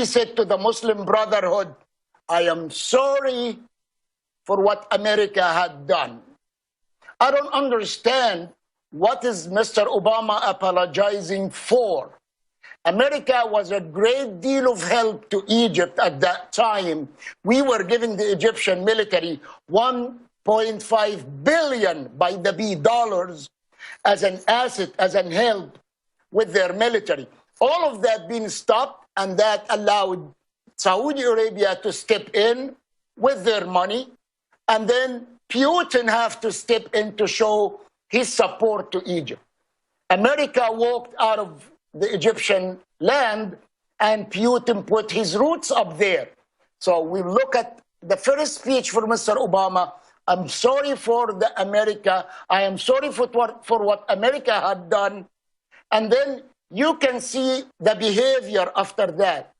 He said to the Muslim Brotherhood, I am sorry for what America had done. I don't understand what is Mr. Obama apologizing for. America was a great deal of help to Egypt at that time. We were giving the Egyptian military $1.5 billion by the B dollars as an asset, as an help with their military. All of that being stopped, and that allowed Saudi Arabia to step in with their money, and then Putin have to step in to show his support to Egypt. America walked out of the Egyptian land, and Putin put his roots up there. So we look at the first speech for Mr. Obama. I'm sorry for America. I am sorry for what America had done. And then you can see the behavior after that.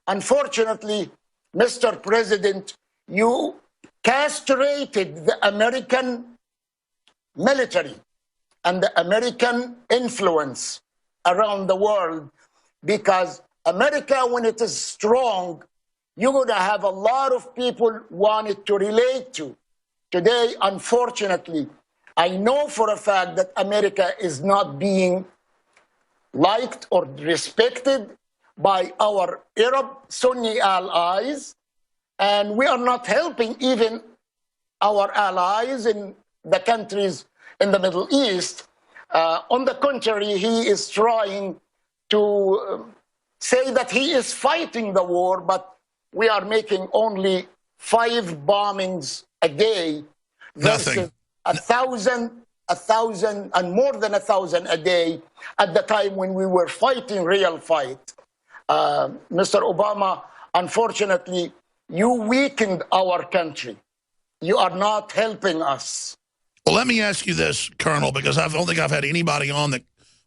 Unfortunately, Mr. President, you castrated the American military and the American influence around the world, because America, when it is strong, you're going to have a lot of people want it to relate to. Today, unfortunately, I know for a fact that America is not being liked or respected by our Arab Sunni allies, and we are not helping even our allies in the countries in the Middle East. On the contrary, he is trying to say that he is fighting the war, but we are making only 5 bombings a day versus 1,000, and more than 1,000 a day at the time when we were fighting real fight. Mr. Obama, unfortunately, you weakened our country. You are not helping us. Well, let me ask you this, Colonel, because I don't think I've had anybody on that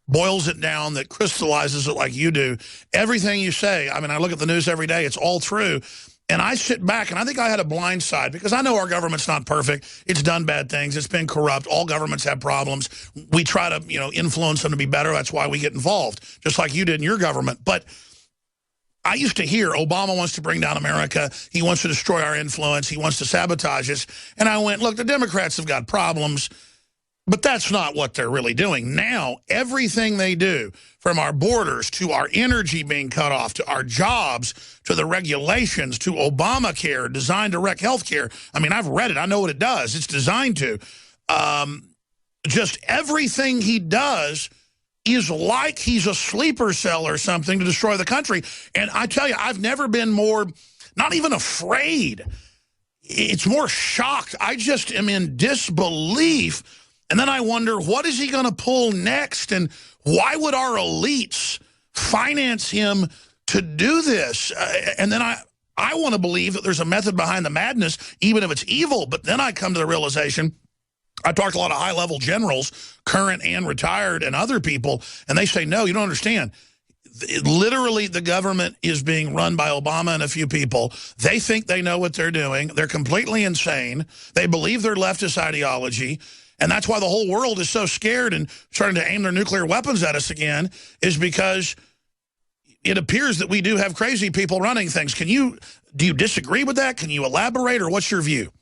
boils it down, that crystallizes it like you do. Everything you say, I mean, I look at the news every day, it's all true. And I sit back, and I think I had a blind side, because I know our government's not perfect. It's done bad things. It's been corrupt. All governments have problems. We try to, influence them to be better. That's why we get involved, just like you did in your government. But I used to hear Obama wants to bring down America. He wants to destroy our influence. He wants to sabotage us. And I went, look, the Democrats have got problems, but that's not what they're really doing. Now, everything they do, from our borders to our energy being cut off, to our jobs, to the regulations, to Obamacare, designed to wreck health care. I mean, I've read it. I know what it does. It's designed to. Just everything he does is like he's a sleeper cell or something to destroy the country. And I tell you, I've never been more, not even afraid. It's more shocked. I just am in disbelief. And then I wonder, what is he going to pull next? And why would our elites finance him to do this? And then I want to believe that there's a method behind the madness, even if it's evil. But then I come to the realization, I talked to a lot of high-level generals, current and retired, and other people, and they say, no, you don't understand. Literally, the government is being run by Obama and a few people. They think they know what they're doing. They're completely insane. They believe their leftist ideology, and that's why the whole world is so scared and starting to aim their nuclear weapons at us again, is because it appears that we do have crazy people running things. Do you disagree with that? Can you elaborate, or what's your view?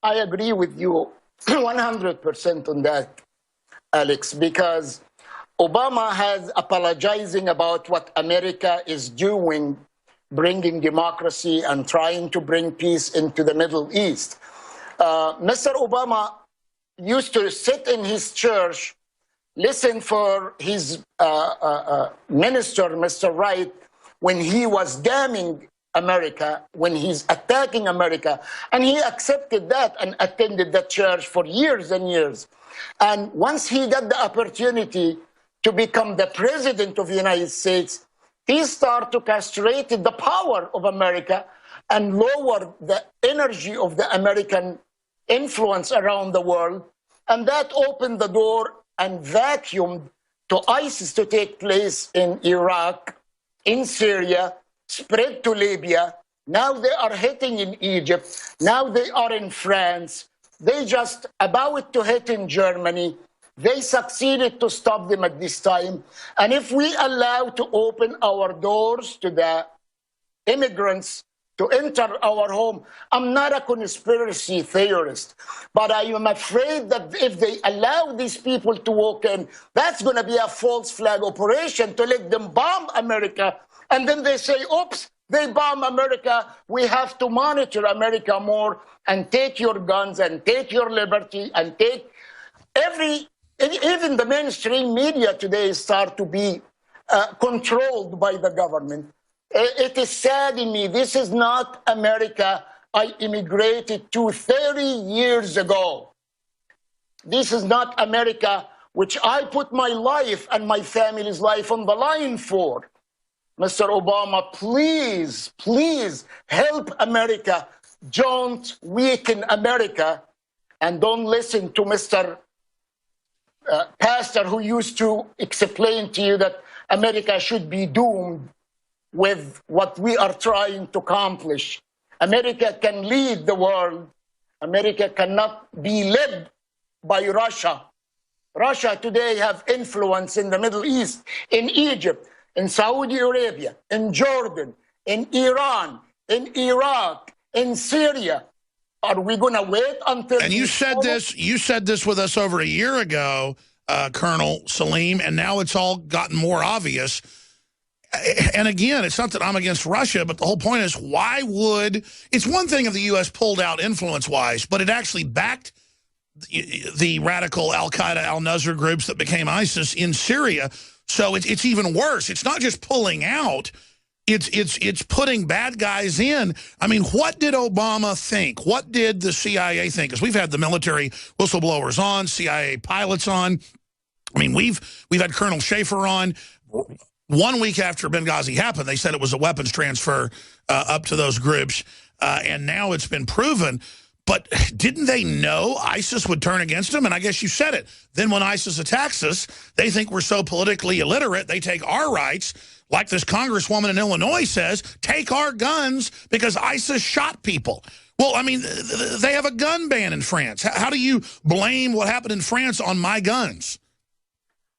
I agree with you 100% on that, Alex, because Obama has apologizing about what America is doing, bringing democracy and trying to bring peace into the Middle East. Mr. Obama used to sit in his church, listen for his minister, Mr. Wright, when he was damning America, when he's attacking America, and he accepted that and attended the church for years and years. And once he got the opportunity to become the president of the United States, he started to castrate the power of America and lower the energy of the American influence around the world. And that opened the door and vacuumed to ISIS to take place in Iraq, in Syria, spread to Libya. Now they are hitting in Egypt. Now they are in France. They just about to hit in Germany. They succeeded to stop them at this time. And if we allow to open our doors to the immigrants to enter our home. I'm not a conspiracy theorist, but I am afraid that if they allow these people to walk in, that's going to be a false flag operation to let them bomb America. And then they say, oops, they bomb America. We have to monitor America more and take your guns and take your liberty and take even the mainstream media today start to be controlled by the government. It is saddening me. This is not America I immigrated to 30 years ago. This is not America which I put my life and my family's life on the line for. Mr. Obama, please, please help America. Don't weaken America. And don't listen to Mr. Pastor who used to explain to you that America should be doomed with what we are trying to accomplish. America can lead the world. America cannot be led by Russia. Russia today have influence in the Middle East, in Egypt, in Saudi Arabia, in Jordan, in Iran, in Iraq, in Syria. Are we going to wait until... And you said this with us over a year ago, Colonel Salem, and now it's all gotten more obvious. And again, it's not that I'm against Russia, but the whole point is, why would... It's one thing if the U.S. pulled out influence-wise, but it actually backed the radical al-Qaeda, al-Nusra groups that became ISIS in Syria. So it's even worse. It's not just pulling out. It's putting bad guys in. I mean, what did Obama think? What did the CIA think? Because we've had the military whistleblowers on, CIA pilots on. I mean, we've had Colonel Schaefer on. 1 week after Benghazi happened, they said it was a weapons transfer up to those groups, and now it's been proven. But didn't they know ISIS would turn against them? And I guess you said it. Then when ISIS attacks us, they think we're so politically illiterate, they take our rights, like this congresswoman in Illinois says, take our guns because ISIS shot people. Well, I mean, they have a gun ban in France. How do you blame what happened in France on my guns?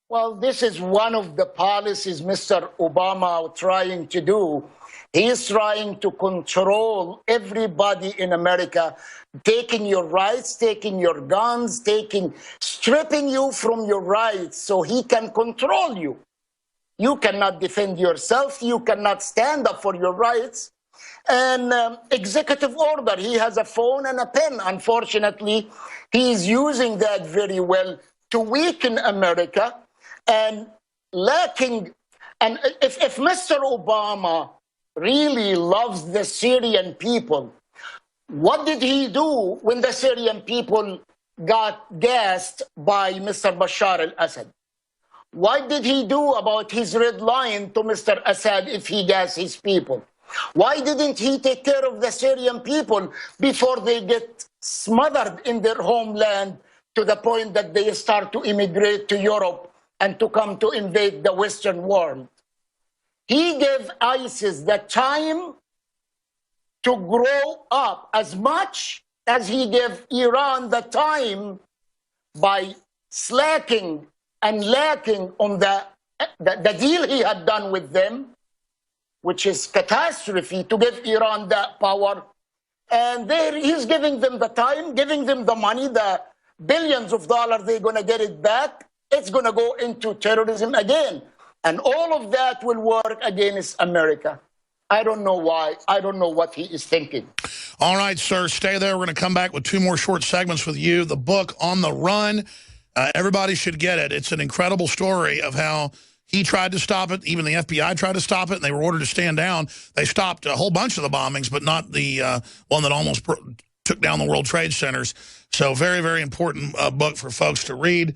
Well, this is one of the policies Mr. Obama is trying to do. He is trying to control everybody in America, taking your rights, taking your guns, stripping you from your rights so he can control you. You cannot defend yourself. You cannot stand up for your rights. And executive order, he has a phone and a pen. Unfortunately, he is using that very well to weaken America. And lacking, and if Mr. Obama really loves the Syrian people, what did he do when the Syrian people got gassed by Mr. Bashar al-Assad? What did he do about his red line to Mr. Assad if he gassed his people? Why didn't he take care of the Syrian people before they get smothered in their homeland to the point that they start to immigrate to Europe and to come to invade the Western world? He gave ISIS the time to grow up as much as he gave Iran the time by slacking and lacking on the deal he had done with them, which is catastrophe to give Iran that power. And there he's giving them the time, giving them the money, the billions of dollars, they're going to get it back. It's going to go into terrorism again. And all of that will work against America. I don't know why. I don't know what he is thinking. All right, sir, stay there. We're going to come back with 2 more short segments with you. The book, On the Run, everybody should get it. It's an incredible story of how he tried to stop it. Even the FBI tried to stop it, and they were ordered to stand down. They stopped a whole bunch of the bombings, but not the one that almost took down the World Trade Centers. So very, very important book for folks to read.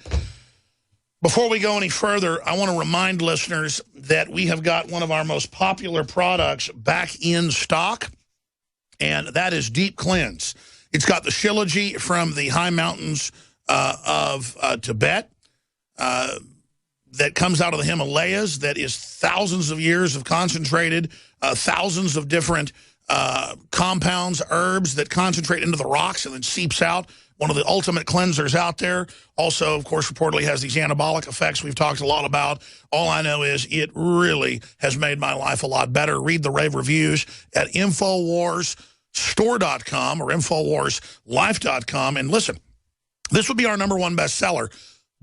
Before we go any further, I want to remind listeners that we have got one of our most popular products back in stock, and that is Deep Cleanse. It's got the Shilajit from the high mountains of Tibet that comes out of the Himalayas, that is thousands of years of concentrated, thousands of different compounds, herbs that concentrate into the rocks and then seeps out one of the ultimate cleansers out there. Also, of course, reportedly has these anabolic effects we've talked a lot about. All I know is it really has made my life a lot better. Read the rave reviews at InfoWarsStore.com or InfoWarsLife.com. And listen, this would be our #1 bestseller,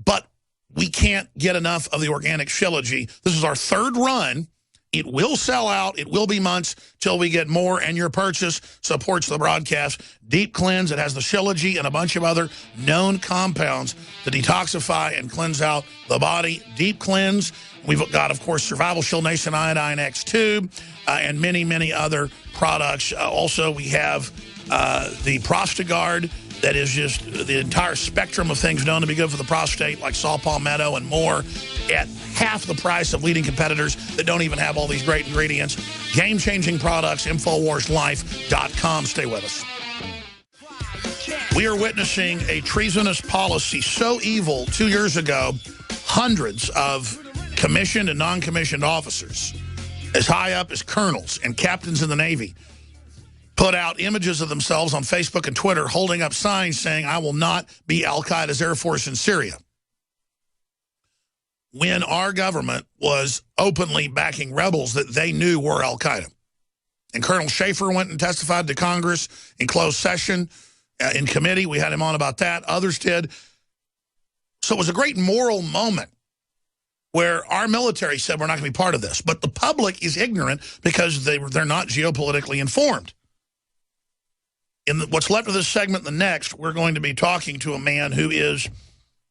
but we can't get enough of the organic Shilajit. This is our 3rd run. It will sell out. It will be months till we get more, and your purchase supports the broadcast. Deep Cleanse, it has the Shilajit and a bunch of other known compounds to detoxify and cleanse out the body. Deep Cleanse. We've got, of course, Survival Shield Nation Iodine X Tube and many, many other products. Also, we have the Prostagard. That is just the entire spectrum of things known to be good for the prostate, like saw palmetto and more, at half the price of leading competitors that don't even have all these great ingredients. Game-changing products, InfoWarsLife.com. Stay with us. We are witnessing a treasonous policy so evil 2 years ago, hundreds of commissioned and non-commissioned officers, as high up as colonels and captains in the Navy, put out images of themselves on Facebook and Twitter holding up signs saying, "I will not be al-Qaeda's Air Force in Syria," when our government was openly backing rebels that they knew were al-Qaeda. And Colonel Schaefer went and testified to Congress in closed session, in committee. We had him on about that. Others did. So it was a great moral moment where our military said, we're not going to be part of this. But the public is ignorant because they're not geopolitically informed. In what's left of this segment, the next, we're going to be talking to a man who is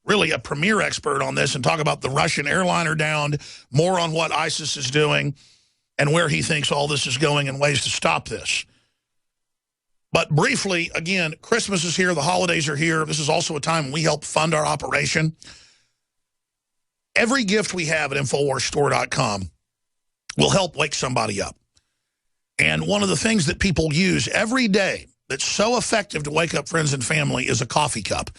really a premier expert on this and talk about the Russian airliner downed, more on what ISIS is doing and where he thinks all this is going and ways to stop this. But briefly, again, Christmas is here. The holidays are here. This is also a time when we help fund our operation. Every gift we have at InfoWarsStore.com will help wake somebody up. And one of the things that people use every day that's so effective to wake up friends and family is a coffee cup.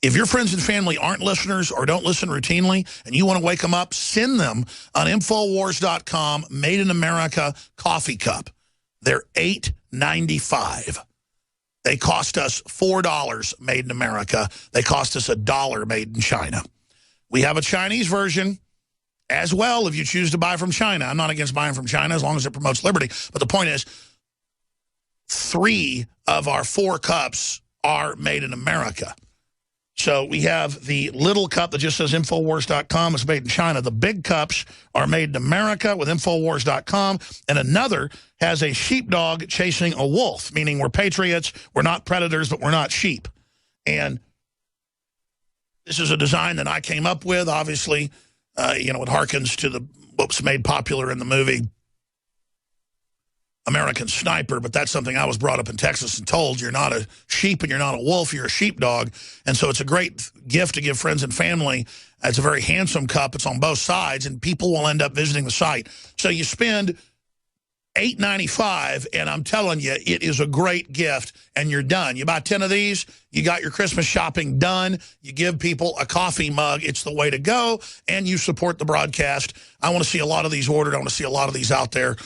If your friends and family aren't listeners or don't listen routinely and you want to wake them up, send them an Infowars.com Made in America coffee cup. They're $8.95. They cost us $4 made in America. They cost us $1 made in China. We have a Chinese version as well if you choose to buy from China. I'm not against buying from China as long as it promotes liberty. But the point is, 3 of our 4 cups are made in America. So we have the little cup that just says Infowars.com. It's made in China. The big cups are made in America with Infowars.com. And another has a sheepdog chasing a wolf, meaning we're patriots. We're not predators, but we're not sheep. And this is a design that I came up with. Obviously, it harkens to what was made popular in the movie American Sniper, but that's something I was brought up in Texas and told. You're not a sheep and you're not a wolf, you're a sheepdog. And so it's a great gift to give friends and family. It's a very handsome cup. It's on both sides, and people will end up visiting the site. So you spend $8.95, and I'm telling you, it is a great gift, and you're done. You buy 10 of these, you got your Christmas shopping done. You give people a coffee mug. It's the way to go, and you support the broadcast. I want to see a lot of these ordered. I want to see a lot of these out there.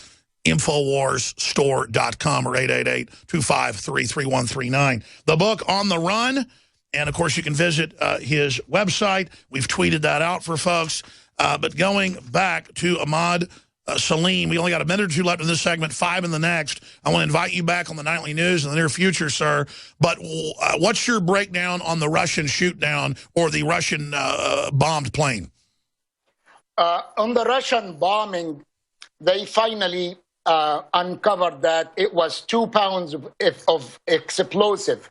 InfoWarsStore.com or 888-253-3139. The book, On the Run, and, of course, you can visit his website. We've tweeted that out for folks. But going back to Emad Salem, we only got a minute or 2 left in this segment, 5 in the next. I want to invite you back on the Nightly News in the near future, sir. But what's your breakdown on the Russian shoot-down or the Russian bombed plane? On the Russian bombing, they finally uncovered that it was 2 pounds of explosive.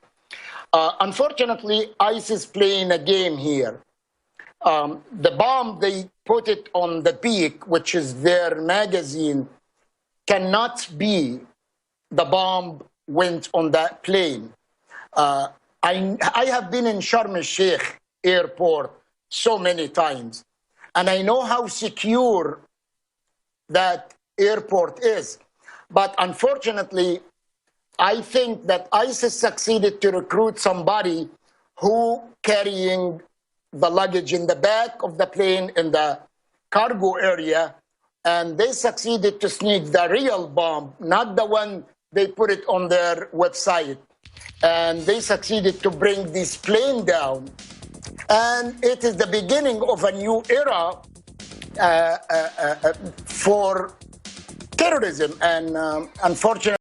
Unfortunately, ISIS playing a game here. The bomb, they put it on the peak, which is their magazine, cannot be the bomb went on that plane. I have been in Sharm el-Sheikh airport so many times, and I know how secure that airport is. But unfortunately, I think that ISIS succeeded to recruit somebody who carrying the luggage in the back of the plane in the cargo area, and they succeeded to sneak the real bomb, not the one they put it on their website. and they succeeded to bring this plane down. And it is the beginning of a new era for terrorism. And unfortunately,